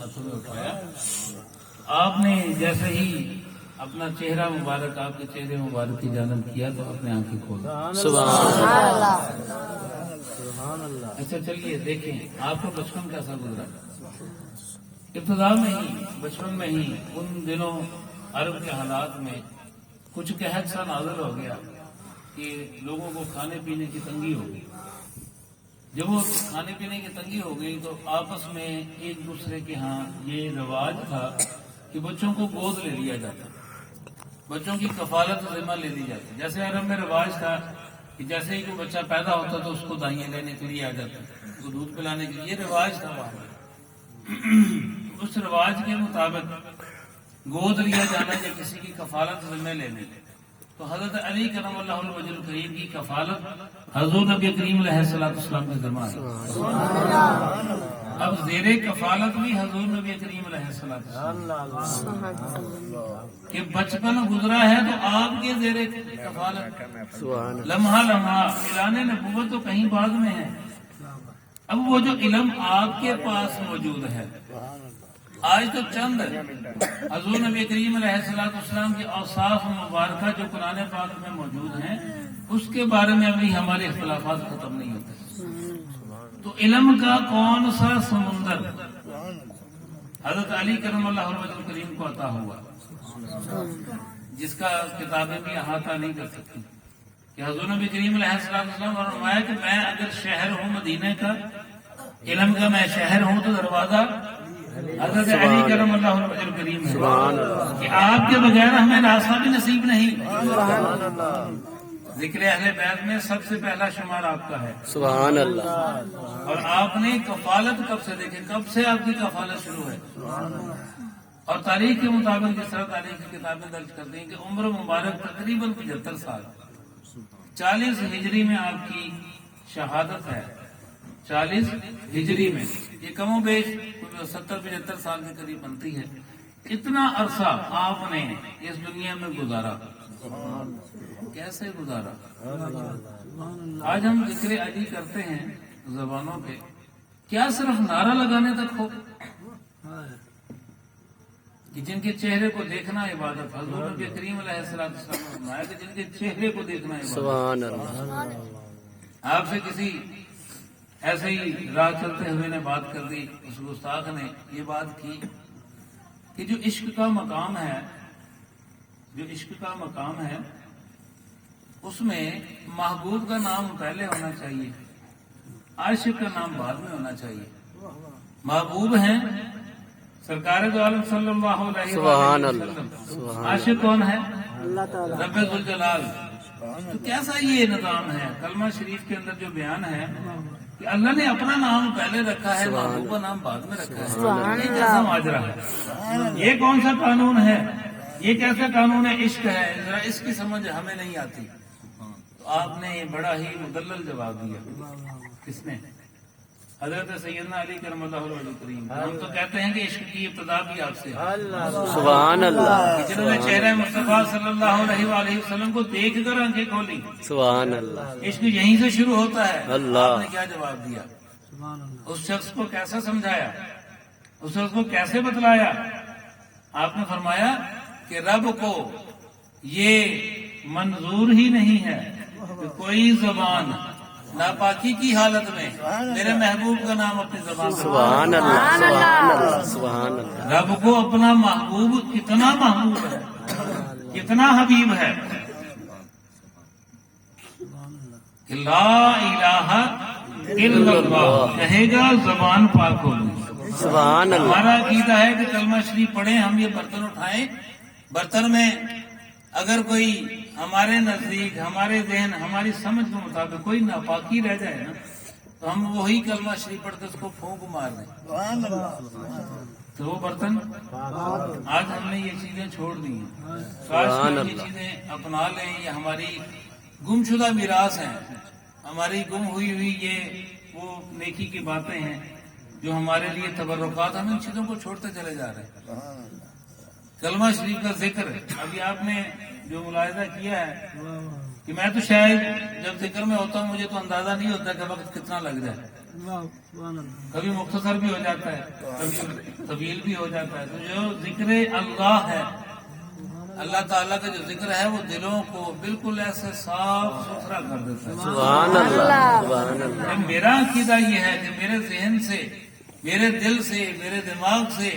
ہاتھوں میں اٹھایا. آپ نے جیسے ہی اپنا چہرہ مبارک آپ کے چہرے مبارک کی جانب کیا تو اپنے آنکھیں کھولا. سبحان اللہ. اچھا چلیے دیکھیں آپ کا بچپن کیسا گزرا. ابتدا میں ہی بچپن میں ہی ان دنوں عرب کے حالات میں کچھ قحط سا نازل ہو گیا کہ لوگوں کو کھانے پینے کی تنگی ہو گئی. جب وہ کھانے پینے کی تنگی ہو گئی تو آپس میں ایک دوسرے کے ہاں یہ رواج تھا کہ بچوں کو گود لے لیا جاتا, بچوں کی کفالت ذمہ لے لی جاتی. جیسے عرب میں رواج تھا کہ جیسے ہی کوئی بچہ پیدا ہوتا تو اس کو دائیں لینے کے لیے آ جاتا, اس کو دودھ پلانے کے لیے. یہ رواج تھا وہاں. اس رواج کے مطابق گود لیا جانا یا کسی کی کفالت ذمہ لینے, تو حضرت علی کرم اللہ وجہ الکریم کی کفالت حضور نبی کریم علیہ السلام کے ذمہ ہے. اب زیر کفالت بھی حضور نبی کریم علیہ السلام کہ بچپن گزرا ہے تو آپ کے زیر کفالت لمحہ لمحہ. اعلان نبوت تو کہیں بعد میں ہے. اب وہ جو علم آپ کے پاس موجود ہے آج تو چند حضور نبی کریم علیہ السلام کے اوصاف مبارکہ جو قرآن پاک میں موجود ہیں اس کے بارے میں ابھی ہمارے اختلافات ختم نہیں ہوتے. تو علم کا کون سا سمندر حضرت علی کرم اللہ وجہ الکریم کو عطا ہوا جس کا کتابیں بھی احاطہ نہیں کر سکتی. کہ حضور نبی کریم علیہ السلام نے فرمایا کہ میں اگر شہر ہوں مدینہ کا, علم کا میں شہر ہوں تو دروازہ حضرت علی کرم اللہ وجہ الکریم ہے کہ آپ کے بغیر ہمیں راستہ بھی نصیب نہیں. ذکر اہل بیت میں سب سے پہلا شمار آپ کا ہے. سبحان اللہ. اور آپ نے کفالت کب سے دیکھیں, کب سے آپ کی کفالت شروع ہے. اور تاریخ کے مطابق جس طرح تاریخ کی کتابیں درج کرتی ہیں کہ عمر مبارک تقریباً 75 سال, 40 ہجری میں آپ کی شہادت ہے. 40 ہجری میں یہ کم و بیش 70-75 سال کے قریب بنتی ہے. اتنا عرصہ آپ نے اس دنیا میں گزارا, کیسے گزارا. آج ہم ذکر علی کرتے ہیں زبانوں پہ, کیا صرف نعرہ لگانے تک ہو کہ جن کے چہرے کو دیکھنا عبادت. حضور نبی کریم علیہ السلام نے فرمایا کہ جن کے چہرے کو دیکھنا عبادت. سبحان اللہ. آپ سے کسی ایسے ہی راہ چلتے ہوئے نے بات کر دی, اس گستاخ نے یہ بات کی کہ جو عشق کا مقام ہے, جو عشق کا مقام ہے اس میں محبوب کا نام پہلے ہونا چاہیے, عاشق کا نام بعد میں ہونا چاہیے. محبوب ہیں سرکار دو عالم صلی اللہ علیہ وسلم, عاشق کون ہے رب ذوالجلال. تو کیسا یہ نظام ہے کلمہ شریف کے اندر جو بیان ہے کہ اللہ نے اپنا نام پہلے رکھا ہے, محبوب کا نام بعد میں رکھا ہے. یہ کیسا ماجرا ہے, یہ کون سا قانون ہے, یہ کیسا قانون ہے عشق ہے. ذرا اس کی سمجھ ہمیں نہیں آتی. تو آپ نے بڑا ہی مدلل جواب دیا. کس نے؟ حضرت سیدنا علی کرم اللہ وجہ الکریم. ہم تو کہتے ہیں کہ عشق کی ابتدا بھی آپ سے ہے. سبحان اللہ. جنہوں نے چہرہ مصطفیٰ صلی اللہ علیہ وآلہ وسلم کو دیکھ کر آنکھیں کھولی, سبحان اللہ. عشق یہیں سے شروع ہوتا ہے. اللہ. آپ نے کیا جواب دیا, اس شخص کو کیسا سمجھایا, اس شخص کو کیسے بتلایا. آپ نے فرمایا کہ رب کو یہ منظور ہی نہیں ہے کہ کوئی زبان ناپاکی کی حالت میں میرے محبوب کا نام اپنی زبان پر. سبحان اللہ. سبحان اللہ. سبحان اللہ. رب کو اپنا محبوب کتنا محبوب ہے, کتنا حبیب ہے کہ لا الہ الا اللہ کہے گا زبان پاک ہوگی. سبحان اللہ. ہمارا عقیدہ ہے کہ کلمہ شریف پڑھیں, ہم یہ برتن اٹھائیں, برتن میں اگر کوئی ہمارے نزدیک ہمارے ذہن ہماری سمجھ کے مطابق کوئی ناپاکی رہ جائے نا تو ہم وہی کلمہ شریف پڑھتے اس کو پھونک مار دیں تو وہ برتن. آج ہم نے یہ چیزیں چھوڑ دی ہیں. کاش کہ یہ چیزیں اپنا لیں. یہ ہماری گم شدہ میراث ہیں, ہماری گم ہوئی یہ وہ نیکی کی باتیں ہیں جو ہمارے لیے تبرکات. ہم ان چیزوں کو چھوڑتے چلے جا رہے ہیں. کلمہ شریف کا ذکر ابھی آپ نے جو ملاحظہ کیا ہے کہ میں تو شاید جب ذکر میں ہوتا ہوں مجھے تو اندازہ نہیں ہوتا کہ وقت کتنا لگ جائے. کبھی مختصر بھی ہو جاتا ہے، کبھی طویل بھی ہو جاتا ہے. تو جو ذکر اللہ ہے، اللہ تعالیٰ کا جو ذکر ہے وہ دلوں کو بالکل ایسے صاف ستھرا کر دیتا ہے. سبحان اللہ سبحان اللہ. میرا عقیدہ یہ ہے کہ میرے ذہن سے، میرے دل سے، میرے دماغ سے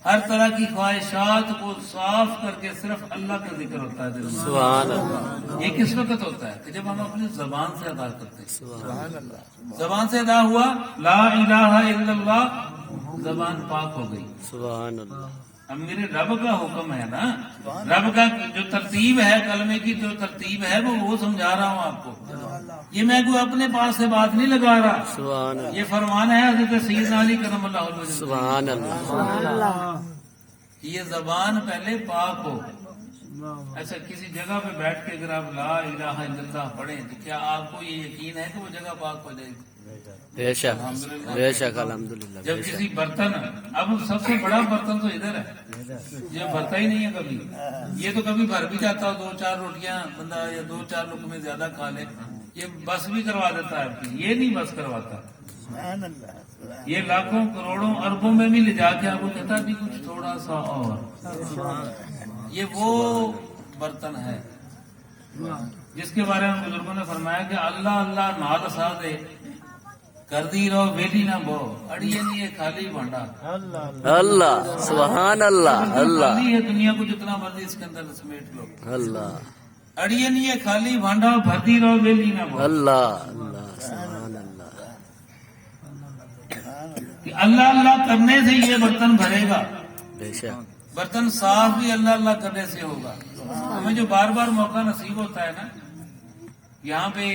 ہر طرح کی خواہشات کو صاف کر کے صرف اللہ کا ذکر ہوتا ہے دل میں. سبحان اللہ یہ کس وقت ہوتا ہے؟ کہ جب ہم اپنی زبان سے ادا کرتے ہیں. سبحان اللہ زبان سے ادا ہوا لا الہ الا اللہ، زبان پاک ہو گئی. سبحان اللہ. اب میرے رب کا حکم ہے نا، رب کا جو ترتیب ہے، کلمے کی جو ترتیب ہے وہ سمجھا رہا ہوں آپ کو. یہ میں کوئی اپنے پاس سے بات نہیں لگا رہا، سبحان اللہ یہ فرمان ہے حضرت سیدنا علی کرم اللہ وجہ. سبحان اللہ. یہ زبان پہلے پاک ہو. اچھا، کسی جگہ پہ بیٹھ کے اگر آپ لا الہ الا اللہ پڑھیں تو کیا آپ کو یہ یقین ہے کہ وہ جگہ پاک ہو جائے گی؟ بے شک بے شک الحمدللہ. جب کسی برتن، اب سب سے بڑا برتن تو ادھر ہے، یہ بھرتا ہی نہیں ہے کبھی. یہ تو کبھی بھر بھی جاتا ہو، 2-4 روٹیاں بندہ یا 2-4 لقمے زیادہ کھا لے، یہ بس بھی کروا دیتا ہے آپ کی. یہ نہیں بس کرواتا، یہ لاکھوں کروڑوں اربوں میں بھی لے جا کے آپ کو کہتا بھی کچھ تھوڑا سا اور. یہ وہ برتن ہے جس کے بارے میں بزرگوں نے فرمایا کہ اللہ اللہ نال سا دے کر دی رہو ویلی نہ بو اڑیے نہیں خالی بھانڈا. اللہ سبحان اللہ. اللہ خالی ہے دنیا کو جتنا مرضی اس کے اندر سمیٹ لو. اللہ اڑیے نہیں ہے خالی بھانڈا بھرتی رہو ویلی نہ بو. اللہ اللہ سبحان اللہ. کہ اللہ اللہ کرنے سے یہ برتن بھرے گا. بے شک برتن صاف بھی اللہ اللہ کرنے سے ہوگا. ہمیں جو بار بار موقع نصیب ہوتا ہے نا، یہاں پہ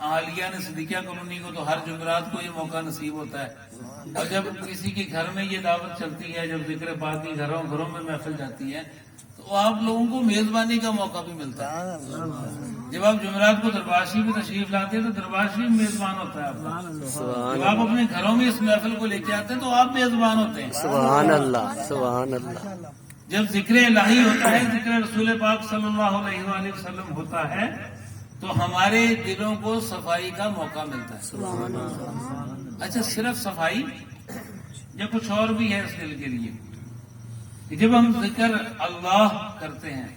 عالیہ نے صدیقیہ کالونی کو تو ہر جمعرات کو یہ موقع نصیب ہوتا ہے. اور جب کسی کے گھر میں یہ دعوت چلتی ہے، جب ذکر پاک کی گھروں میں محفل جاتی ہے، تو آپ لوگوں کو میزبانی کا موقع بھی ملتا ہے. جب آپ جمعرات کو دربار شریف میں تشریف لاتے ہیں تو دربار شریف میزبان ہوتا ہے آپ کا. جب آپ اپنے گھروں میں اس محفل کو لے کے آتے ہیں تو آپ میزبان ہوتے ہیں. سبحان اللہ سبحان اللہ. جب ذکر الہی ہوتا ہے، ذکر رسول پاک صلی اللہ علیہ وآلہ وسلم ہوتا ہے، تو ہمارے دلوں کو صفائی کا موقع ملتا ہے. سبحان اللہ. اچھا، صرف صفائی یا کچھ اور بھی ہے اس دل کے لیے؟ جب ہم ذکر اللہ کرتے ہیں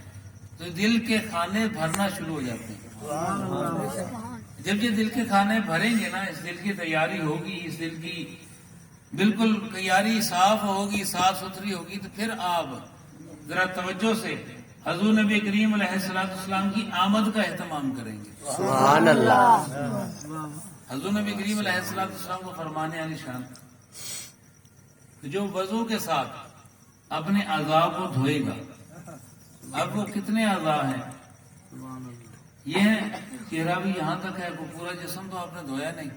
تو دل کے کھانے بھرنا شروع ہو جاتے ہیں. جب یہ دل کے کھانے بھریں گے نا، اس دل کی تیاری ہوگی، اس دل کی بالکل تیاری صاف ہوگی، صاف ستھری ہوگی، تو پھر آپ ذرا توجہ سے حضور نبی کریم علیہ السلام کی آمد کا اہتمام کریں گے. سبحان اللہ. حضور نبی کریم علیہ السلام کو فرمانے والی شان، جو وضو کے ساتھ اپنے اعضاء کو دھوئے گا. اب وہ کتنے اعضاء ہیں؟ یہ ہے چہرہ بھی یہاں تک ہے، وہ پورا جسم تو آپ نے دھویا نہیں.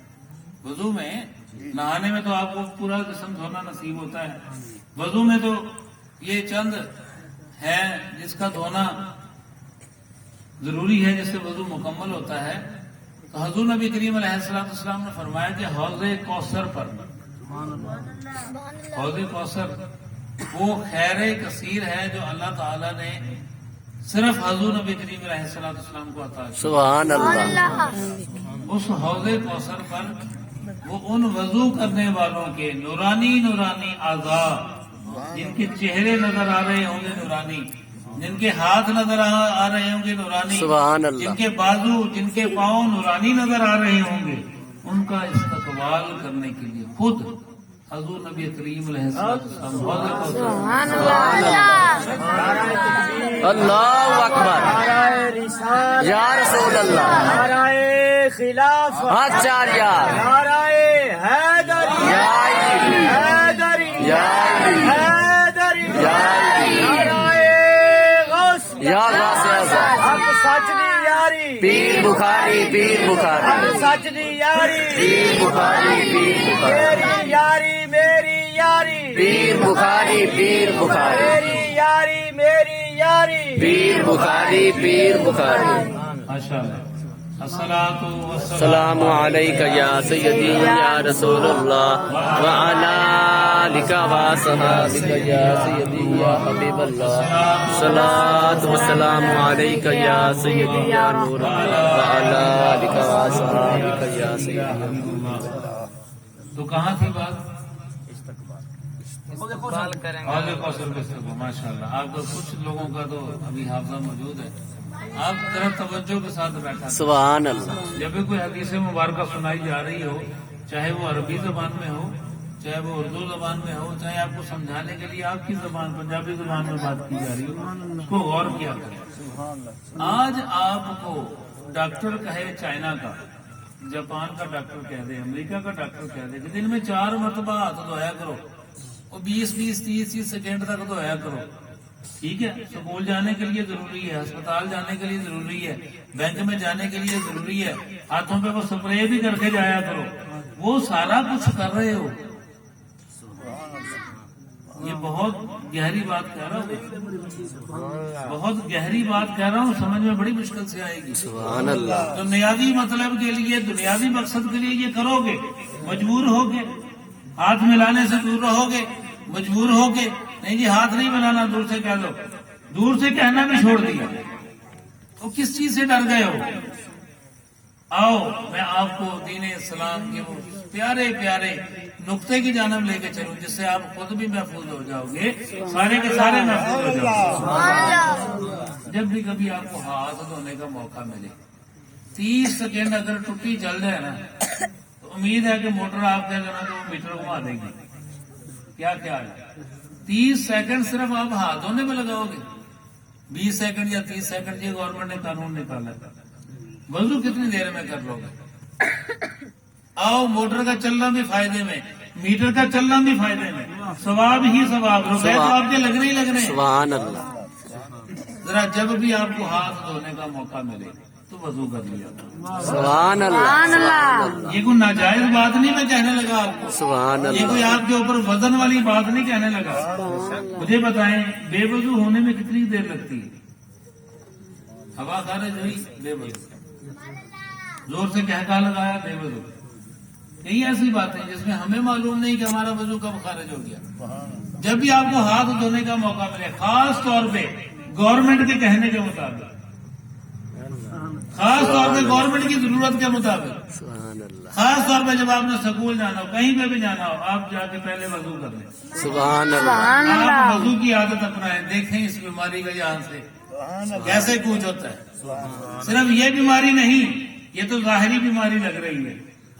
وضو میں، نہانے میں تو آپ کو پورا جسم دھونا نصیب ہوتا ہے. وضو میں تو یہ چند ہے جس کا دھونا ضروری ہے، جس سے وضو مکمل ہوتا ہے. تو حضور نبی کریم علیہ السلام نے فرمایا کہ حوض کوثر پر، حوض کوثر وہ خیر کثیر ہے جو اللہ تعالیٰ نے صرف حضور نبی کریم علیہ السلام کو عطا کیا. سبحان اللہ. اس حوض کوثر پر وہ ان وضو کرنے والوں کے نورانی نورانی اعضاء، جن کے چہرے نظر آ رہے ہوں گے نورانی، جن کے ہاتھ نظر آ رہے ہوں گے نورانی، سبحان اللہ. جن کے بازو، جن کے پاؤں نورانی نظر آ رہے ہوں گے، ان کا استقبال کرنے کے لیے خود حضور نبی کریم علیہ السلام اللہ اکبر. یا رسول اللہ. خلاف آچاریہ. حیدری یا علی. حیدری یا علی. حیدری یا علی. غوث یا غوث اعظم. اب سچ دی یاری، پیر بخاری پیر اب بخاری. سچ دی یاری، پیر بخاری پیر بخاری. میری یاری میری یاری، پیر بخاری پیر بخاری. میری یاری میری یاری، پیر بخاری پیر بخاری. ماشاءاللہ. الصلاۃ والسلام السلام علیکہ یا سیدی یا رسول اللہ وعلی آلك وأصحابك يا سيدي يا حبيب الله صلاة والسلام عليك يا سيدي يا نور الله وعلى آلك وأصحابك يا سيدي. تو کہاں تھی بات؟ آگے قصر کو ماشاء اللہ. آپ کا کچھ لوگوں کا تو ابھی حافظہ موجود ہے. آپ ذرا توجہ کے ساتھ بیٹھا. سبحان اللہ. جب بھی کوئی حدیث مبارکہ سنائی جا رہی ہو، چاہے وہ عربی زبان میں ہو، چاہے وہ اردو زبان میں ہو، چاہے آپ کو سمجھانے کے لیے آپ کی زبان پنجابی زبان میں بات کی جا رہی ہو، اس کو غور کیا کریں. آج آپ کو ڈاکٹر کہے چائنا کا، جاپان کا ڈاکٹر کہہ دے، امریکہ کا ڈاکٹر کہہ دے کہ دن میں 4 مرتبہ ہاتھ دھویا کرو، اور 20-30 سیکنڈ تک دھویا کرو. ٹھیک ہے، سکول جانے کے لیے ضروری ہے، ہسپتال جانے کے لیے ضروری ہے، بینک میں جانے کے لیے ضروری ہے، ہاتھوں پہ وہ سپرے بھی کر کے جایا کرو. وہ سارا کچھ کر رہے ہو. یہ بہت گہری بات کہہ رہا ہوں، بہت گہری بات کہہ رہا ہوں، سمجھ میں بڑی مشکل سے آئے گی. سبحان اللہ. تو نیازی مطلب کے لیے، دنیاوی مقصد کے لیے یہ کرو گے، مجبور ہوگے. ہاتھ ملانے سے دور رہو گے، مجبور ہوگے. نہیں جی ہاتھ نہیں ملانا، دور سے کہہ دو. دور سے کہنا بھی چھوڑ دیا. تو کس چیز سے ڈر گئے ہو؟ آؤ میں آپ کو دین اسلام کے وہ پیارے پیارے نقطے کی جانب لے کے چلوں، جس سے آپ خود بھی محفوظ ہو جاؤ گے، سارے کے سارے محفوظ ہو جاؤ گے. جب بھی کبھی آپ کو ہاتھ دھونے کا موقع ملے، 30 سیکنڈ اگر ٹوٹی چل جائے نا، تو امید ہے کہ موٹر آپ کے ذرا تو میٹر گھما دے گی. کیا خیال ہے؟ 30 سیکنڈ صرف آپ ہاتھ دھونے میں لگاؤ گے. 20 سیکنڈ یا 30 سیکنڈ یہ گورنمنٹ نے قانون نکالا. وضو کتنی دیر میں کر لو گے؟ آؤ موٹر کا چلنا بھی فائدے میں، میٹر کا چلنا بھی فائدے میں، ثواب ہی ثواب، روپے تو آپ کے لگنے ہی لگنے. سبحان اللہ. ذرا جب بھی آپ کو ہاتھ دھونے کا موقع ملے تو وضو کر لیا. سبحان اللہ. یہ کوئی ناجائز بات نہیں میں کہنے لگا آپ کو، سبحان یہ اللہ. کوئی آپ کے اوپر وزن والی بات نہیں کہنے لگا. مجھے بتائیں بے وضو ہونے میں کتنی دیر لگتی ہے؟ ہوا خارج ہوئی بے وضو، زور سے کہکا لگایا بے وضو. یہی ایسی باتیں جس میں ہمیں معلوم نہیں کہ ہمارا وضو کب خارج ہو گیا. جب بھی آپ کو ہاتھ دھونے کا موقع ملے، خاص طور پہ گورنمنٹ کے کہنے کے مطابق، خاص طور پہ گورنمنٹ کی ضرورت کے مطابق، سبحان اللہ. خاص طور پہ جب آپ نے سکول جانا ہو، کہیں پہ بھی جانا ہو، آپ جا کے پہلے وضو کر لیں. سبحان اللہ. آپ وضو کی عادت اپنائیں. دیکھیں اس بیماری کا یہاں سے کیسے کوچ ہوتا ہے. صرف یہ بیماری نہیں، یہ تو ظاہری بیماری لگ رہی ہے،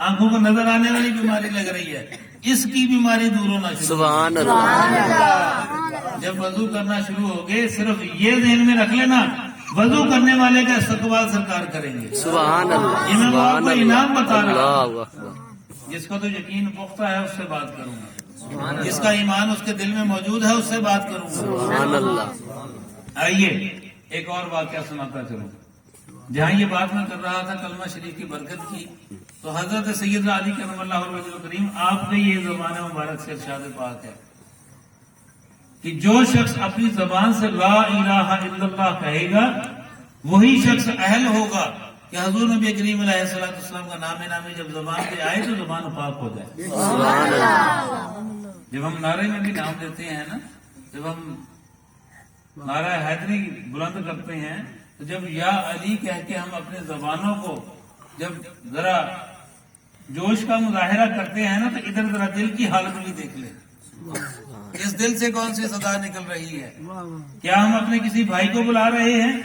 آنکھوں کو نظر آنے والی بیماری لگ رہی ہے. اس کی بیماری دور ہونا شروع. سبحان اللہ. جب وضو کرنا شروع ہوگے، صرف یہ ذہن میں رکھ لینا، وضو کرنے والے کا استقبال سرکار کریں گے. سبحان اللہ. یہ میں آپ کو انعام بتا رہا ہوں. اللہ اکبر. جس کا تو یقین پختہ ہے اس سے بات کروں گا، جس کا ایمان اس کے دل میں موجود ہے اس سے بات کروں گا. سبحان اللہ. آئیے ایک اور واقعہ سناتا چلوں. جہاں یہ بات میں کر رہا تھا کلمہ شریف کی برکت کی، تو حضرت سیدنا علی کرم اللہ وجہ الکریم آپ کے یہ زبان مبارک سے ارشاد پاک ہے کہ جو شخص اپنی زبان سے لا الہ الا اللہ کہے گا، وہی شخص اہل ہوگا کہ حضور نبی کریم علیہ السلام کا نام نامی جب زبان پہ آئے تو زبان پاک ہو جائے. سبحان اللہ. جب ہم نعرے میں بھی نام دیتے ہیں نا، جب ہم نعرہ حیدری بلند کرتے ہیں، تو جب یا علی کہہ کے ہم اپنے زبانوں کو جب ذرا جوش کا مظاہرہ کرتے ہیں نا، تو ادھر ذرا دل کی حالت بھی دیکھ لیں. اس دل سے کون سی صدا نکل رہی ہے؟ کیا ہم اپنے کسی بھائی کو بلا رہے ہیں؟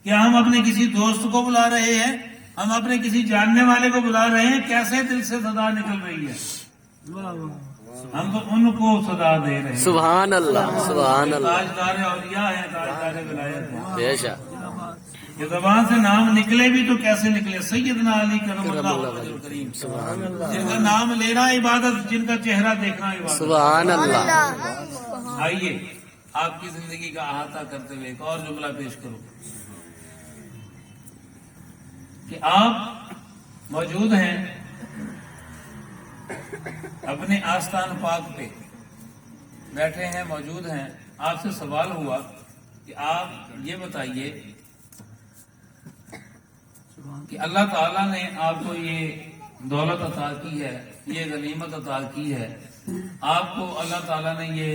کیا ہم اپنے کسی دوست کو بلا رہے ہیں؟ ہم اپنے کسی جاننے والے کو بلا رہے ہیں؟ کیسے دل سے صدا نکل رہی ہے؟ ہم تو ان کو صدا دے رہے ہیں. سبحان اللہ. سبحان اللہ. تاجدار اولیاء ہیں، تاجدار ولایت ہیں. بے شک. یہ زبان سے نام نکلے بھی تو کیسے نکلے؟ سیدنا علی کرم اللہ وجہ الکریم، جن کا نام لینا عبادت، جن کا چہرہ دیکھنا عبادت. سبحان اللہ. آئیے آپ کی زندگی کا احاطہ کرتے ہوئے ایک اور جملہ پیش کروں کہ آپ موجود ہیں اپنے آستان پاک پہ بیٹھے ہیں، موجود ہیں. آپ سے سوال ہوا کہ آپ یہ بتائیے کہ اللہ تعالیٰ نے آپ کو یہ دولت عطا کی ہے، یہ غنیمت عطا کی ہے، आपको अल्लाह ताला ने ये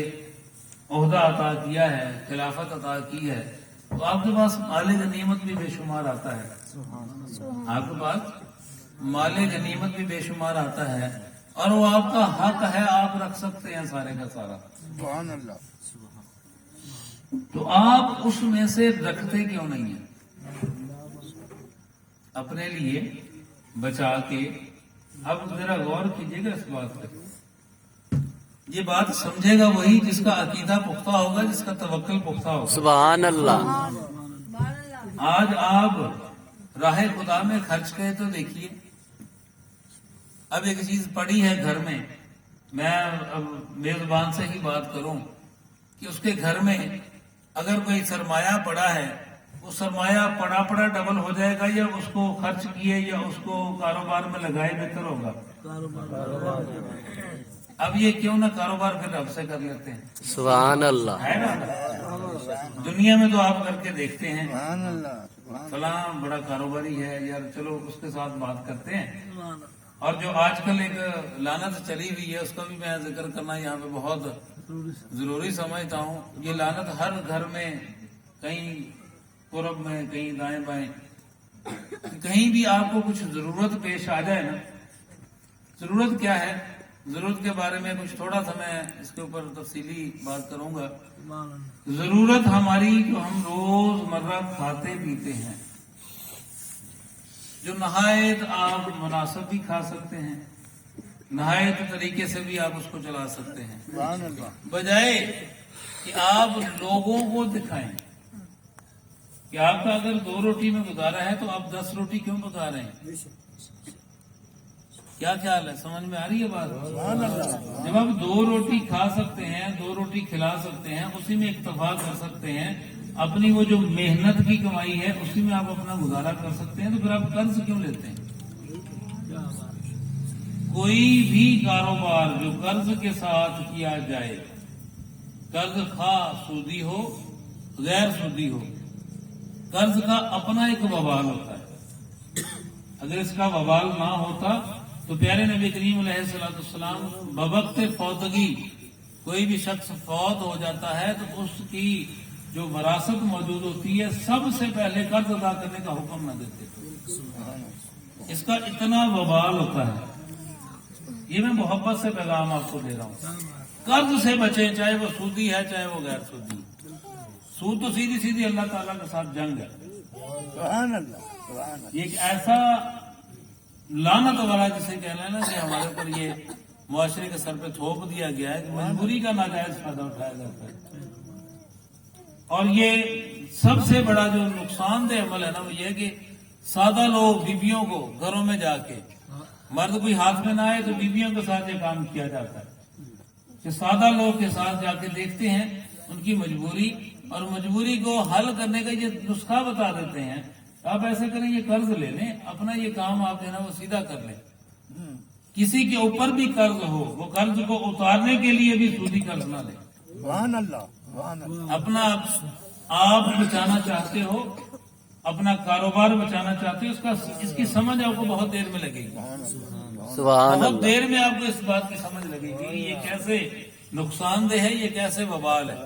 ओहदा अता किया है, खिलाफत अता की है, तो आपके पास माले गनीमत भी बेशुमार आता है। आपके पास माले गनीमत भी बेशुमार आता है और वो आपका हक है, आप रख सकते हैं सारे का सारा। तो आप उसमें से रखते क्यों नहीं है? अपने लिए बचा के। अब जरा गौर कीजिएगा इस बात पे। ये बात समझेगा वही जिसका अकीदा पुख्ता होगा, जिसका तवक्कल पुख्ता होगा। सुभान अल्लाह। आज आप राह खुदा में खर्च करें तो देखिए, अब एक चीज पड़ी है घर में, मैं अब मेजबान से ही बात करूं कि उसके घर में अगर कोई सरमाया पड़ा है, वो सरमाया पड़ा डबल हो जाएगा या उसको खर्च किए या उसको कारोबार में लगाए बेहतर होगा? अब ये क्यों ना कारोबार फिर रब से कर लेते हैं? सुभान अल्लाह। है ना? दुनिया में तो आप करके देखते हैं, फला बड़ा कारोबारी है यार, चलो उसके साथ बात करते हैं। और जो आजकल एक लानत चली हुई है, उसका भी मैं जिक्र करना यहाँ पे बहुत जरूरी समझता हूँ। ये लानत हर घर में, कहीं पूरब में, कहीं दाएं बाएं, कहीं भी आपको कुछ जरूरत पेश आ जाए ना, जरूरत क्या है, जरूरत के बारे में कुछ थोड़ा सा मैं इसके ऊपर तफसीली बात करूंगा। जरूरत हमारी जो हम रोजमर्रा खाते पीते हैं, जो नहायत आप मुनासिब भी खा सकते हैं, नहायत तरीके से भी आप उसको चला सकते हैं, बजाय कि आप लोगों को दिखाएं कि आपका अगर 2 रोटी में गुजारा है तो आप 10 रोटी क्यों पका रहे हैं? क्या ख्याल है? समझ में आ रही है बात? जब आप 2 रोटी खा सकते हैं, 2 रोटी खिला सकते हैं, उसी में इक्तफा कर सकते हैं, अपनी वो जो मेहनत की कमाई है उसी में आप अपना गुजारा कर सकते हैं, तो फिर आप कर्ज क्यों लेते हैं? कोई भी कारोबार जो कर्ज के साथ किया जाए, कर्ज खा सूदी हो गैर सूदी हो, कर्ज का अपना एक वबाल होता है। अगर इसका वबाल ना होता तो प्यारे नबी करीम अलैहिस्सलाम बवक्त फौतगी, कोई भी शख्स फौत हो जाता है तो उसकी जो वरासत मौजूद होती है, सबसे पहले कर्ज अदा करने का हुक्म न देते। इसका इतना वबाल होता है। ये मैं मोहब्बत से पैगाम आपको दे रहा हूँ, कर्ज से बचें, चाहे वो सूदी है चाहे वो गैर सूदी। सूद तो सीधी सीधी अल्लाह ताला के साथ जंग है। ये एक ऐसा लानत वाला जिसे कहना है ना कि हमारे ऊपर ये मुआशरे के सर पे थोप दिया गया है कि मजबूरी का नाजायज फायदा उठाया जाता है। और ये सबसे बड़ा जो नुकसानदेह अमल है ना, वो ये कि सादा लोग बीवियों को घरों में जाके, मर्द कोई हाथ में ना आए तो बीवियों के साथ ये काम किया जाता है कि सादा लोग के साथ जाके देखते हैं उनकी मजबूरी, और मजबूरी को हल करने का ये नुस्खा बता देते हैं। आप ऐसे करें, ये कर्ज ले लें, अपना ये काम आप है ना वो सीधा कर लें। किसी के ऊपर भी कर्ज हो, वो कर्ज को उतारने के लिए भी सूदी कर्ज ना ले। अपना आप बचाना चाहते हो, अपना कारोबार बचाना चाहते हो, इसकी समझ आपको बहुत देर में लगेगी। बहुत देर में आपको इस बात की समझ लगेगी ये कैसे नुकसानदेह है, ये कैसे वबाल है,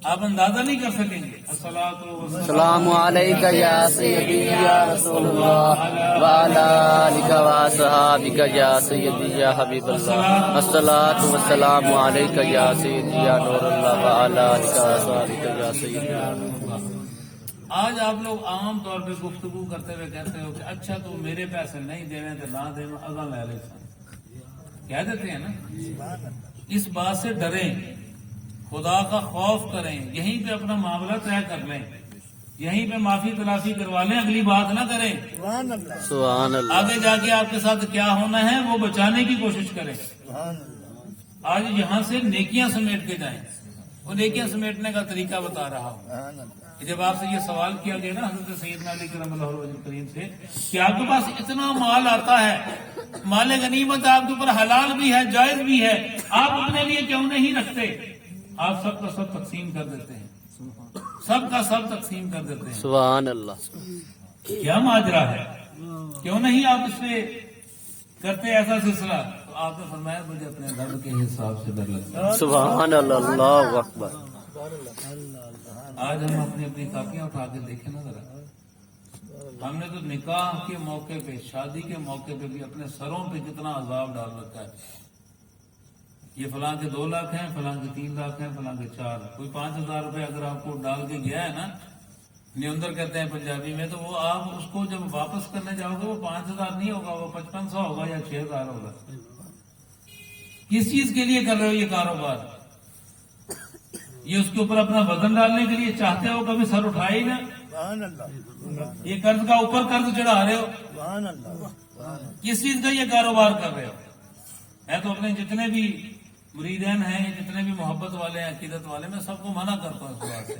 आप अंदाजा नहीं कर सकेंगे। अस्सलामु अलैका या सय्यदी या रसूलल्लाह व अला आलिका व असहाबिका या सय्यदी या हबीबल्लाह। अस्सलातु वस्सलामु अलैका या सय्यदी या नूरुल्लाह व अला आलिका व असहाबिका या सय्यदी। आज आप लोग आम तौर पे गुफ्तगू करते हुए कहते हो कि अच्छा तो मेरे पैसे नहीं देने तो ना दे, अगा ले ले, कह देते हैं ना। इस बात से डरें, खुदा का खौफ करें, यहीं पे अपना मामला तय कर लें, यहीं पे माफी तलाफी करवा लें, अगली बात ना करें। सुभान अल्लाह। आगे जाके आपके साथ क्या होना है वो बचाने की कोशिश करें। आज यहाँ से नेकियां समेट के जाएं, वो नेकियां समेटने का तरीका बता रहा हूँ। जब आपसे ये सवाल किया गया ना हज़रत सैयदना अली करमल्लाहु वजह करीम से कि आपके पास इतना माल आता है, माल गनीमत आपके ऊपर हलाल भी है जायज भी है, आप अपने लिए क्यों नहीं रखते? आप सबका सब तकसीम कर देते हैं, सबका सब तकसीम कर देते हैं। सुभान अल्लाह। क्या माजरा है? क्यों नहीं आप इससे करते ऐसा सिलसिला? तो आपने फरमाया मुझे अपने रब के हिसाब से डर लगता है। सुभान अल्लाह, अल्लाहु अकबर। आज हम अपनी अपनी कापियां उठा के देखें ना जरा, हमने तो निकाह के मौके पे, शादी के मौके पे भी अपने सरों पे कितना अजाब डाल रखा है। ये फलां के 2 लाख हैं, फलां के 3 लाख हैं, फलां के 4, कोई 5,000 रुपए अगर आपको डाल के गया है ना, नियंदर कहते हैं पंजाबी में, तो वो आप उसको जब वापस करने जाओगे वो 5,000 नहीं होगा, वो 5500 होगा या 6,000 होगा। किस चीज के लिए कर रहे हो ये कारोबार? ये उसके ऊपर अपना वजन डालने के लिए चाहते हो? कभी सर उठाए ही ना। ये कर्ज का ऊपर कर्ज चढ़ा रहे हो। किस चीज का ये कारोबार कर रहे हो? मैं तो अपने जितने भी मुरीदैन हैं, जितने भी मोहब्बत वाले हैं, अकीदत वाले, मैं सबको मना करता हूँ इस बात से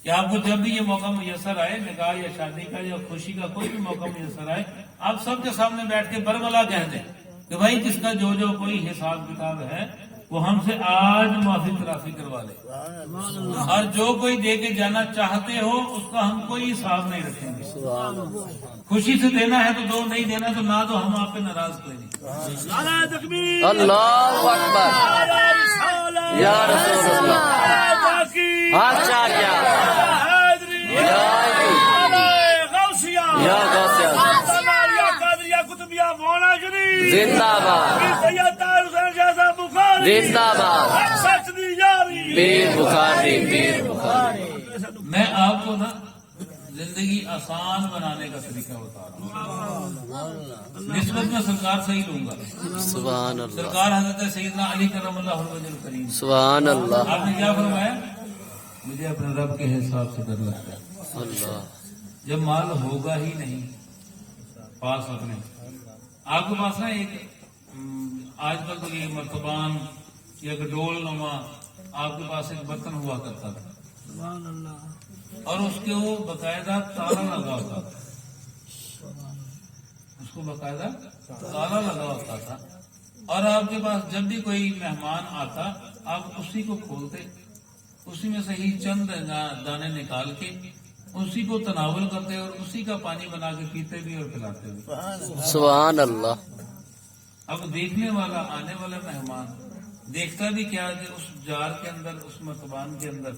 कि आपको जब भी ये मौका मुयसर आए, निकाह या शादी का या खुशी का कोई भी मौका मुयसर आए, आप सबके सामने बैठ के बरबला कह दें कि भाई जिसका जो जो कोई हिसाब किताब है वो हमसे आज माफी तराफी करवा ले, और जो कोई दे के जाना चाहते हो उसका हम कोई हिसाब नहीं रखेंगे। खुशी से देना है तो दो, नहीं देना तो ना दो, हम आप पे नाराज कोई नहीं। अल्लाहु अकबर। या रसूल अल्लाह। आचार्य या जिंदाबाद, जिंदाबाद। पीर बुखारी, पीर बुखारी। मैं आपको ना जिंदगी आसान बनाने का तरीका बता रहा हूँ। निस्बत में सरकार सही लूंगा। सुभान अल्लाह, सरकार हजरत सैयदना अली करमल्लाहु वजहुल करीम, सुभान अल्लाह। आपने क्या फरमाया? मुझे अपने रब के हिसाब से डर लगता है। अल्लाह। जब माल होगा ही नहीं पास अपने, आपके पास ना एक आजकल तो ये मर्तबान या डोल नुमा आपके पास एक बर्तन हुआ करता था, और उसके वो बकायदा ताला लगा होता था, उसको बकायदा ताला लगा होता था, और आपके पास जब भी कोई मेहमान आता आप उसी को खोलते, उसी में से ही चंद दाने निकाल के उसी को तनावल करते और उसी का पानी बना के पीते भी और पिलाते भी। सुभान अल्लाह। अब देखने वाला, आने वाला मेहमान देखता भी क्या कि उस जार के अंदर, उस मर्तबान के अंदर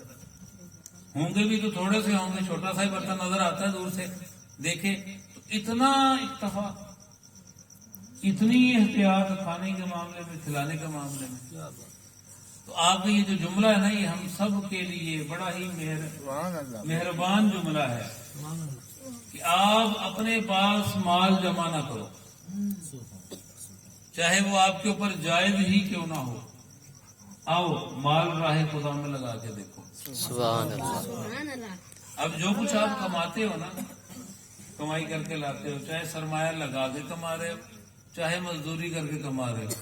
होंगे भी तो थोड़े से होंगे, छोटा सा ही बर्तन नजर आता है दूर से देखे, तो इतना इत्तफा, इतनी एहतियात खाने के मामले में, खिलाने के मामले में। तो आपका ये जो जुमला है ना, ये हम सब के लिए बड़ा ही मेहरबान जुमला है कि आप अपने पास माल जमा ना करो, चाहे वो आपके ऊपर जायज ही क्यों ना हो। आओ माल राहे खुदा में लगा के देखो। सुभान अल्लाह। अब जो कुछ आप कमाते हो ना, कमाई करके लाते हो, चाहे सरमाया लगा के कमा रहे हो, चाहे मजदूरी करके कमा रहे हो,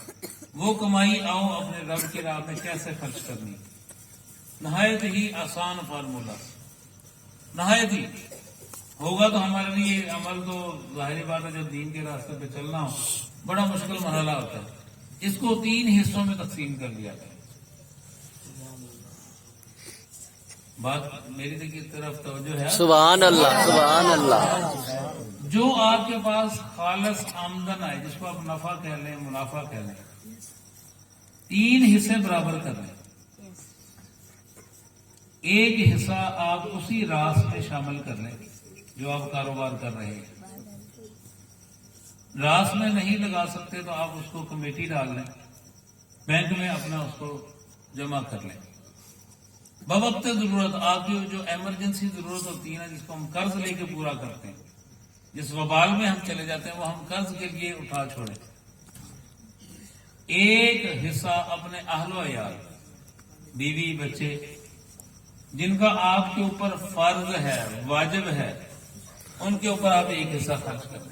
वो कमाई आओ अपने रब की राह में कैसे खर्च करनी, नहायत ही आसान फार्मूला, नहायत ही होगा तो हमारे लिए अमल तो जाहिर बात है, जब दीन के रास्ते पे चलना हो बड़ा मुश्किल मरहला होता है। इसको 3 हिस्सों में तकसीम कर लिया गया। बात मेरी की तरफ तवज्जो है। सुभान अल्लाह, सुभान अल्लाह। जो आपके पास खालस आमदन आए, जिसको आप नफा कह लें, मुनाफा कह लें, 3 हिस्से बराबर कर लें। एक हिस्सा आप उसी रास में शामिल कर लें जो आप कारोबार कर रहे हैं। रास में नहीं लगा सकते तो आप उसको कमेटी डाल लें, बैंक में अपना उसको जमा कर लें। बवक्त जरूरत आपकी जो इमरजेंसी जरूरत होती है ना, जिसको हम कर्ज लेके पूरा करते हैं, जिस वबाल में हम चले जाते हैं, वो हम कर्ज के लिए उठा छोड़े। एक हिस्सा अपने अहलो अयाल, बीवी बच्चे, जिनका आपके ऊपर फर्ज है, वाजिब है, उनके ऊपर आप एक हिस्सा खर्च करें।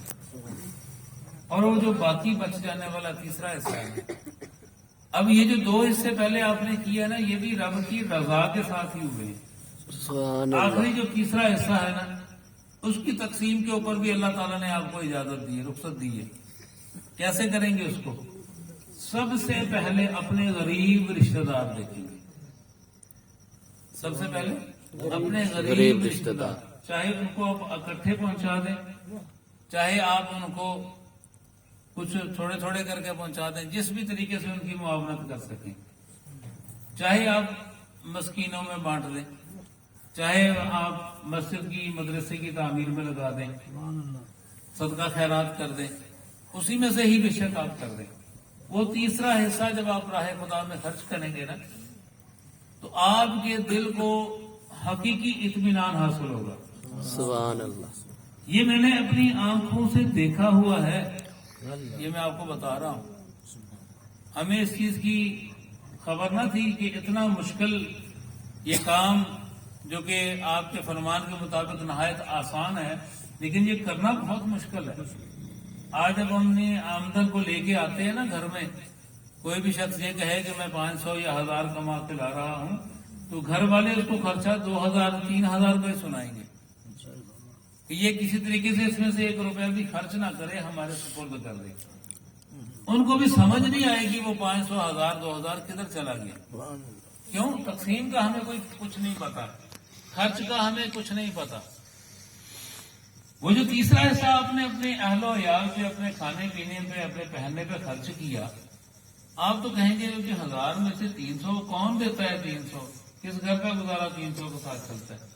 और वो जो बाकी बच जाने वाला तीसरा हिस्सा है, अब ये जो 2 हिस्से पहले आपने किया ना, ये भी रब की रजा के साथ ही हुए। आखिरी जो तीसरा हिस्सा है ना, उसकी तकसीम के ऊपर भी अल्लाह ताला ने आपको इजाजत दी है, रुख्सत दी है। कैसे करेंगे उसको? सबसे पहले अपने गरीब रिश्तेदार देखेंगे। सबसे पहले अपने गरीब रिश्तेदार, चाहे उनको आप इकट्ठे पहुंचा दें, चाहे आप उनको कुछ थोड़े थोड़े करके पहुंचा दें, जिस भी तरीके से उनकी मुआवनत कर सकें। चाहे आप मस्कीनों में बांट दें, चाहे आप मस्जिद की मदरसे की तामीर में लगा दें, सदका खैरात कर दें, उसी में से ही बेशक आप कर दें। वो तीसरा हिस्सा जब आप राह खुदा में खर्च करेंगे ना, तो आपके दिल को हकीकी इत्मीनान हासिल होगा। सुभान अल्लाह। ये मैंने अपनी आंखों से देखा हुआ है, ये मैं आपको बता रहा हूं। हमें इस चीज की खबर न थी कि इतना मुश्किल ये काम, जो कि आपके फरमान के मुताबिक नहायत आसान है, लेकिन ये करना बहुत मुश्किल है। आज जब हमने आमदन को लेके आते हैं ना घर में, कोई भी शख्स ये कहे कि मैं 500 या 1000 कमा के ला रहा हूं, तो घर वाले उसको खर्चा 2000 3000 रुपये सुनाएंगे कि ये किसी तरीके से इसमें से 1 रुपया भी खर्च ना करे, हमारे सुपुर्द कर दे। उनको भी समझ नहीं आएगी वो 500 1000 2000 किधर चला गया। क्यों? तकसीम का हमें कोई कुछ नहीं पता, खर्च का हमें कुछ नहीं पता। वो जो तीसरा हिस्सा आपने अपने अहलो यार पे, अपने खाने पीने पे, अपने पहनने पे खर्च किया, आप तो कहेंगे कि 1000 में से 300 कौन देता है? 300 किस घर का गुजारा 300 के साथ चलता है?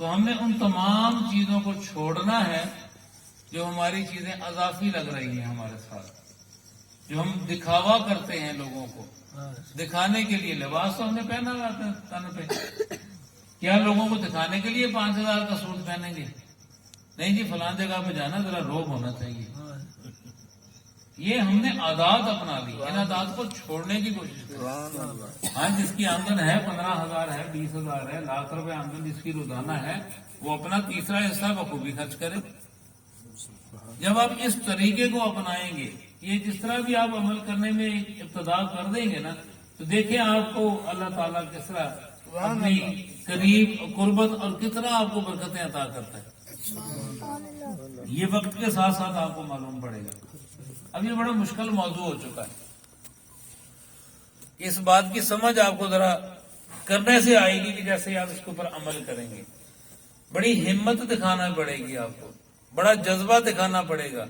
तो हमने उन तमाम चीजों को छोड़ना है जो हमारी चीजें अजाफी लग रही हैं हमारे साथ, जो हम दिखावा करते हैं लोगों को दिखाने के लिए। लिबास तो हमने पहना हुआ है तन पे, क्या लोगों को दिखाने के लिए 5000 का सूट पहनेंगे? नहीं जी, फलां जगह पे जाना, जरा रोब होना चाहिए। ये हमने आदात अपना ली, इन आदात को छोड़ने की कोशिश करें। हाँ, जिसकी आमदन है 15,000 है, 20,000 है, लाख रुपए आमदन जिसकी रोजाना है, वो अपना तीसरा हिस्सा बखूबी खर्च करे। जब आप इस तरीके को अपनाएंगे, ये जिस तरह भी आप अमल करने में इब्तदा कर देंगे ना, तो देखिए आपको अल्लाह ताला किस तरह अपनी करीब कुर्बत और कितना आपको बरकतें अता करता है। ये वक्त के साथ साथ आपको मालूम पड़ेगा। अब ये बड़ा मुश्किल मौजू हो चुका है, इस बात की समझ आपको जरा करने से आएगी कि जैसे आप इसके ऊपर अमल करेंगे, बड़ी हिम्मत दिखाना पड़ेगी आपको, बड़ा जज्बा दिखाना पड़ेगा।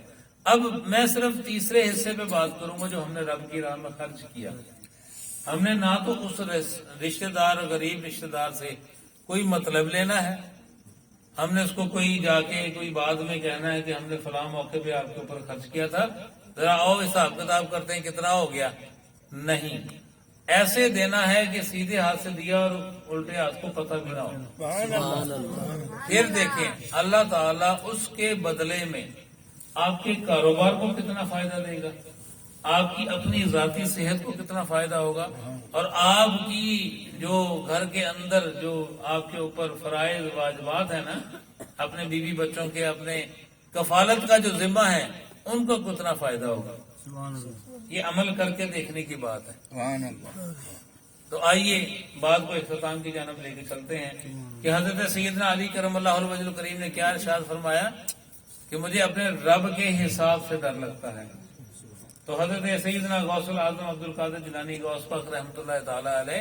अब मैं सिर्फ तीसरे हिस्से पे बात करूंगा जो हमने रब की राह में खर्च किया। हमने ना तो उस रिश्तेदार, गरीब रिश्तेदार से कोई मतलब लेना है, हमने उसको कोई जाके कोई बाद में कहना है कि हमने फलां मौके पे आपके ऊपर खर्च किया था, जरा आओ हिसाब किताब करते हैं कितना हो गया। नहीं, ऐसे देना है कि सीधे हाथ से दिया और उल्टे हाथ को पता भी ना हो। फिर देखें अल्लाह ताला उसके बदले में आपके कारोबार को कितना फायदा देगा, आपकी अपनी जाती सेहत को कितना फायदा होगा, और आपकी जो घर के अंदर जो आपके ऊपर फराइज वाजिबात है ना, अपने बीवी बच्चों के, अपने कफालत का जो जिम्मा है, उनको कितना फायदा होगा। ये अमल करके देखने की बात है। तो आइए बात को इख्तिताम की जानब लेके चलते हैं कि हजरत सैयदना अली करमल्लाहु वजहुल करीम ने क्या इरशाद फरमाया कि मुझे अपने रब के हिसाब से डर लगता है। तो हजरत सैयदना गौसुल आजम अब्दुल कादिर जिलानी गौस पाक रहमतुल्लाह ताला अलैह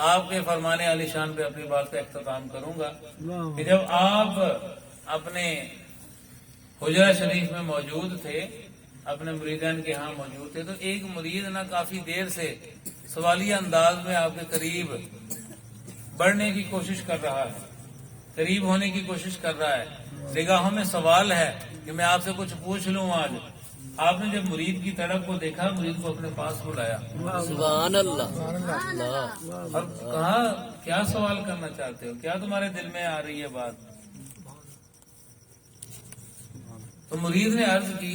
आपके फरमाने आली शान पे अपनी बात का इख्तिताम करूंगा कि जब आप अपने हुजरा शरीफ में मौजूद थे, अपने मुरीदान के यहाँ मौजूद थे, तो एक मुरीद ना काफी देर से सवालिया अंदाज में आपके करीब बढ़ने की कोशिश कर रहा है, करीब होने की कोशिश कर रहा है। निगाहों में सवाल है कि मैं आपसे कुछ पूछ लूं आज। आपने जब मुरीद की तड़प को देखा, मुरीद को अपने पास बुलाया, सुभान अल्लाह, और कहा क्या सवाल करना चाहते हो, क्या तुम्हारे दिल में आ रही है बात। तो मुरीद ने अर्ज की,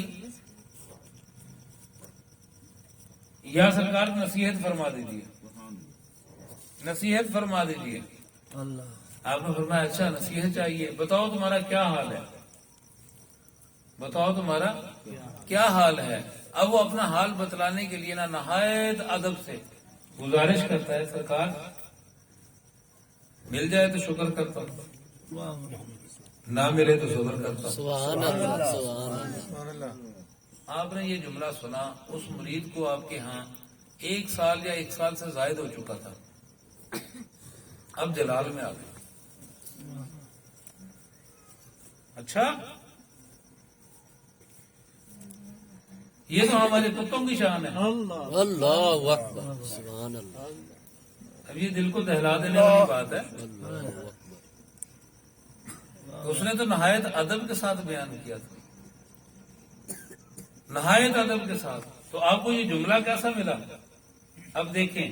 या सरकार नसीहत फरमा दीजिए, नसीहत फरमा दीजिए। आपने फरमाया अच्छा नसीहत चाहिए, बताओ तुम्हारा क्या हाल है, बताओ तुम्हारा क्या हाल है। अब वो अपना हाल बतलाने के लिए ना नहायत अदब से गुजारिश करता है, सरकार मिल जाए तो शुक्र करता हूं, ना मिले तो शुक्र करता हूं। सुभान अल्लाह, सुभान अल्लाह। आपने ये जुमला सुना, उस मुरीद को आपके यहाँ 1 साल या 1 साल से जायद हो चुका था, अब जलाल में आ गया। अच्छा, ये तो हमारे कुत्तों की शान है। अल्लाह अकबर, सुभान अल्लाह, अब ये दिल को दहला देने वाली बात है। तो उसने तो नहायत अदब के साथ बयान किया था, नहायत अदब के साथ। तो आपको ये जुमला कैसा मिला? अब देखें,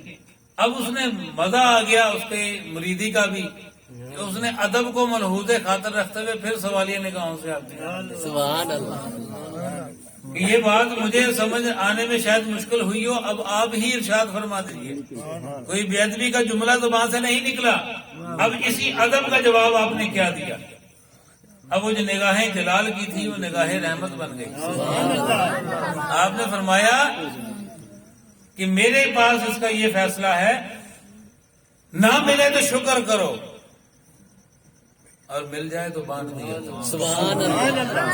अब उसने मजा आ गया उसके मुरीदी का भी, कि उसने अदब को मलहूज़े खातर रखते हुए फिर सवालिया निगाहों से आते हैं। सुभान अल्लाह, कि ये बात मुझे समझ आने में शायद मुश्किल हुई हो, अब आप ही इरशाद फरमा दीजिए। कोई बेअदबी का जुमला तो वहां से नहीं निकला, अब इसी अदब का जवाब आपने क्या दिया? अब वो जो निगाहें जलाल की थी वो निगाहें रहमत बन गई। आपने फरमाया कि मेरे पास इसका ये फैसला है, ना मिले तो शुक्र करो और मिल जाए तो बांट दिया। सुभान अल्लाह।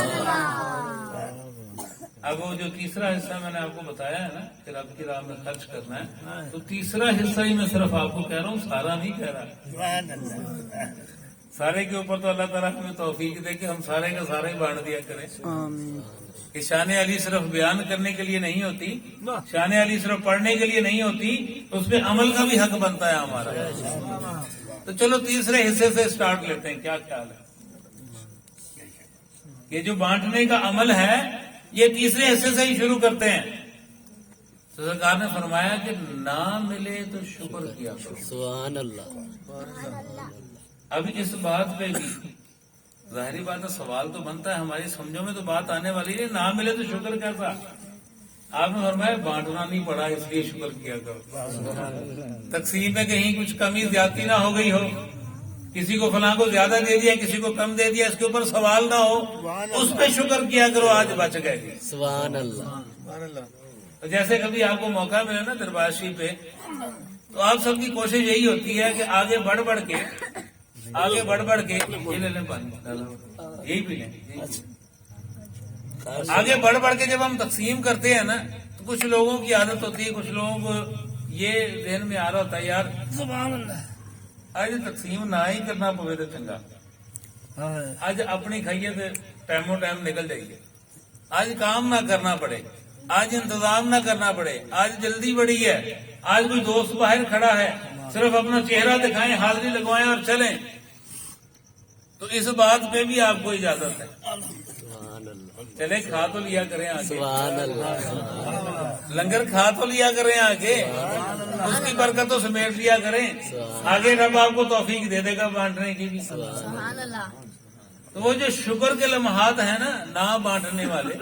अब वो जो तीसरा हिस्सा मैंने आपको बताया है ना कि रब की राह में खर्च करना है, तो तीसरा हिस्सा ही मैं सिर्फ आपको कह रहा हूँ, सारा नहीं कह रहा। सारे के ऊपर तो अल्लाह ताला हमें तौफीक दे कि हम सारे का सारा ही बांट दिया करें। कि शान अली सिर्फ बयान करने के लिए नहीं होती, शान अली सिर्फ पढ़ने के लिए नहीं होती, उसमें अमल का भी हक बनता है हमारा। तो चलो तीसरे हिस्से से स्टार्ट लेते हैं, क्या ख्याल है? ये जो बांटने का अमल है ये तीसरे हिस्से से ही शुरू करते हैं। तो सरकार ने फरमाया कि ना मिले तो शुक्र किया करो। सुभान अल्लाह। अब इस बात पे भी जाहिर बात है, सवाल तो बनता है, हमारी समझों में तो बात आने वाली है, ना मिले तो शुक्र कैसा? आपने फरमाया बांटना नहीं पड़ा इसलिए शुक्र किया करो। तकसीम में कहीं कुछ कमी ज्यादती ना हो गई हो, किसी को फलां को ज्यादा दे दिया, किसी को कम दे दिया, इसके ऊपर सवाल ना हो, उस पे शुक्र किया करो, आज बच गए। सुभान अल्लाह। तो जैसे कभी आपको मौका मिले ना दरबारशी पे, तो आप सबकी कोशिश यही होती है कि आगे बढ़ बढ़ के ये ले लें पानी, यही पी लें। आगे बढ़ बढ़ के जब हम तकसीम करते हैं ना, तो कुछ लोगों की आदत होती है, कुछ लोगों को ये ध्यान में आ रहा होता है, यार आज तकसीम ना ही करना पवे तो चंगा, आज अपनी खाइए तो टाइमों टाइम निकल जाइए, आज काम ना करना पड़े, आज इंतजाम ना करना पड़े, आज जल्दी बड़ी है, आज कोई दोस्त बाहर खड़ा है, सिर्फ अपना चेहरा दिखाएं, हाजिरी लगवाएं और चलें। तो इस बात पे भी आपको इजाजत है, चले खा तो लिया करें आगे, सुभान अल्लाह। लंगर खा तो लिया करें आगे, उसकी बरकतों समेट लिया करें, आगे रब आपको तौफीक दे देगा बांटने की भी। तो वो जो शुक्र के लम्हात है ना बांटने वाले,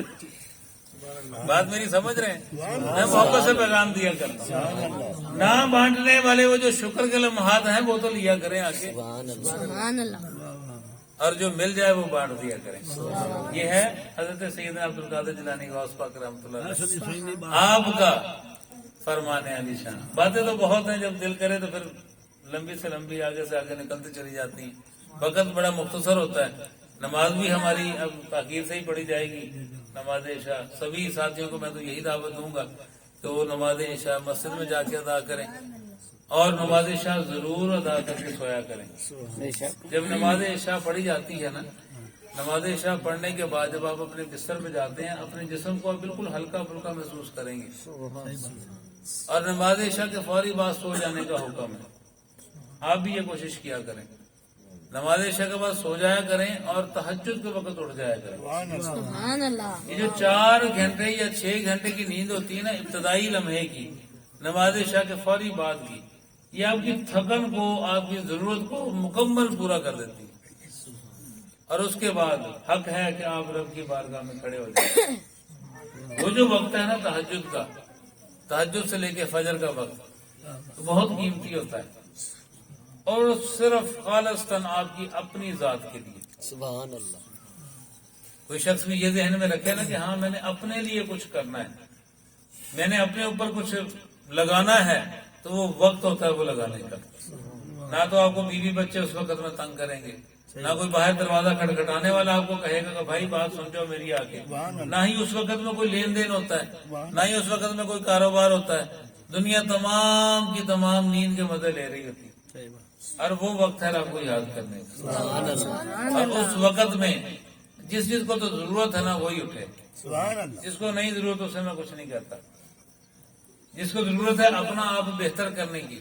बात मेरी समझ रहे हैं, मैं मोहब्बत से पैगाम दिया करता हूँ, ना बांटने वाले वो जो शुक्र के लम्हात हैं वो तो लिया करें आगे, और जो मिल जाए वो बांट दिया करें। ये है हजरत सैयदना अब्दुल कादिर जिलानी गौस पाक रहमतुल्लाह अलैह आपका फरमाने अली शान। बातें तो बहुत हैं, जब दिल करे तो फिर लंबी से लंबी आगे से आगे निकलती चली जाती हैं। वक्त बड़ा मुख्तसर होता है। नमाज भी हमारी अब ताकीर से ही पढ़ी जाएगी, नमाज इशा। सभी साथियों को मैं तो यही दावत दूंगा कि वो नमाज इशा मस्जिद में जाके अदा करें, और नमाज इशा जरूर अदा करके सोया करें। जब नमाज इशा पढ़ी जाती है ना, नमाज इशा पढ़ने के बाद जब आप अपने बिस्तर में जाते हैं, अपने जिस्म को आप बिल्कुल हल्का फुल्का महसूस करेंगे, और नमाज इशा के फौरी बाद सो जाने का हुक्म है। आप भी ये कोशिश किया करें, नमाज इशा के बाद सो जाया करें और तहज्जुद के वक्त उठ जाया करें। ये जो 4 घंटे या 6 घंटे की नींद होती है ना, इब्तदाई लम्हे की, नमाज इशा के फौरी बाद की, ये आपकी थकन को, आपकी जरूरत को मुकम्मल पूरा कर देती है। और उसके बाद हक है कि आप रब की बारगाह में खड़े हो जाए। वो जो वक्त है ना तहज्जुद का, तहज्जुद से लेके फजर का वक्त, तो बहुत कीमती होता है, और सिर्फ खालिस्तन आपकी अपनी जात के लिए। सुभान अल्लाह। कोई शख्स भी ये ज़हन में रखे ना कि हाँ मैंने अपने लिए कुछ करना है, मैंने अपने ऊपर कुछ लगाना है, तो वो वक्त होता है वो लगाने का। ना तो आपको बीवी बच्चे उस वक्त में तंग करेंगे, ना कोई बाहर दरवाजा खटखटाने वाला आपको कहेगा कि भाई बात सुन जाओ मेरी आके, ना ही उस वक्त में कोई लेन देन होता है, ना ही उस वक्त में कोई कारोबार होता है। दुनिया तमाम की तमाम नींद के मजे ले रही होती है, और वो वक्त है आपको याद करने का। और उस वक्त में जिस चीज को तो जरूरत है ना वही उठे। جس کو نہیں ضرورت اسے میں کچھ نہیں کہتا. جس کو ضرورت ہے اپنا آپ بہتر کرنے کی،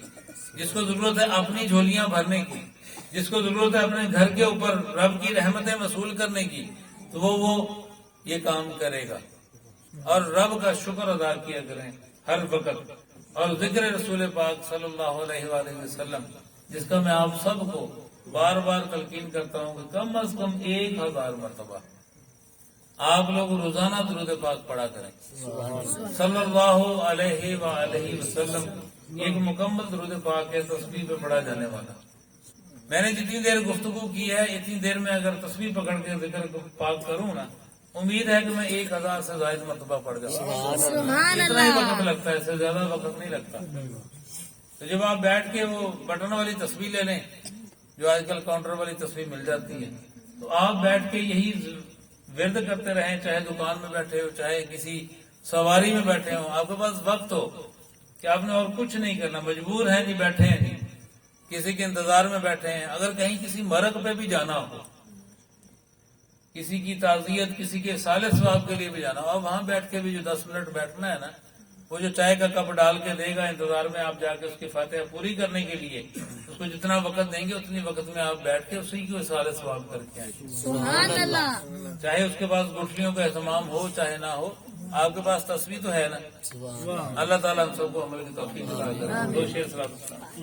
جس کو ضرورت ہے اپنی جھولیاں بھرنے کی، جس کو ضرورت ہے اپنے گھر کے اوپر رب کی رحمتیں وصول کرنے کی، تو وہ یہ کام کرے گا. اور رب کا شکر ادا کیا کریں ہر وقت. اور ذکر رسول پاک صلی اللہ علیہ وآلہ وسلم، جس کا میں آپ سب کو بار بار تلقین کرتا ہوں کہ کم از کم 1000 مرتبہ آپ لوگ روزانہ درود پاک پڑھا کریں صلی اللہ علیہ وآلہ وسلم. ایک مکمل درود پاک ہے تسبیح پہ پڑھا جانے والا. میں نے جتنی دیر گفتگو کی ہے اتنی دیر میں اگر تسبیح پکڑ کے ذکر پاک کروں نا، امید ہے کہ میں 1000 سے زائد مرتبہ پڑھ جاؤں. اتنا ہی وقت لگتا ہے، اس سے زیادہ وقت نہیں لگتا. تو جب آپ بیٹھ کے وہ بٹن والی تسبیح لے لیں جو آج کل کاؤنٹر والی تسبیح مل جاتی ہے، تو آپ بیٹھ کے یہی ورد کرتے رہیں، چاہے دکان میں بیٹھے ہو چاہے کسی سواری میں بیٹھے ہو. آپ کے پاس وقت ہو کہ آپ نے اور کچھ نہیں کرنا، مجبور ہیں نہیں، بیٹھے ہیں نہیں، کسی کے انتظار میں بیٹھے ہیں. اگر کہیں کسی مرگ پہ بھی جانا ہو، کسی کی تعزیت، کسی کے صالح ثواب کے لیے بھی جانا ہو، اب وہاں بیٹھ کے بھی جو 10 منٹ بیٹھنا ہے نا، وہ جو چائے کا کپ ڈال کے دے گا انتظار میں، آپ جا کے اس کی فاتحہ پوری کرنے کے لیے اس کو جتنا وقت دیں گے اتنی وقت میں آپ بیٹھ کے اسی کو صالح ثواب کر کے آئیں. سبحان اللہ. چاہے اس کے پاس گٹھلیوں کا اہتمام ہو چاہے نہ ہو، آپ کے پاس تسبیح تو ہے نا. اللہ تعالیٰ ہم سب کو عمل کی توفیق عطا کرے. 2 شعر صلوات.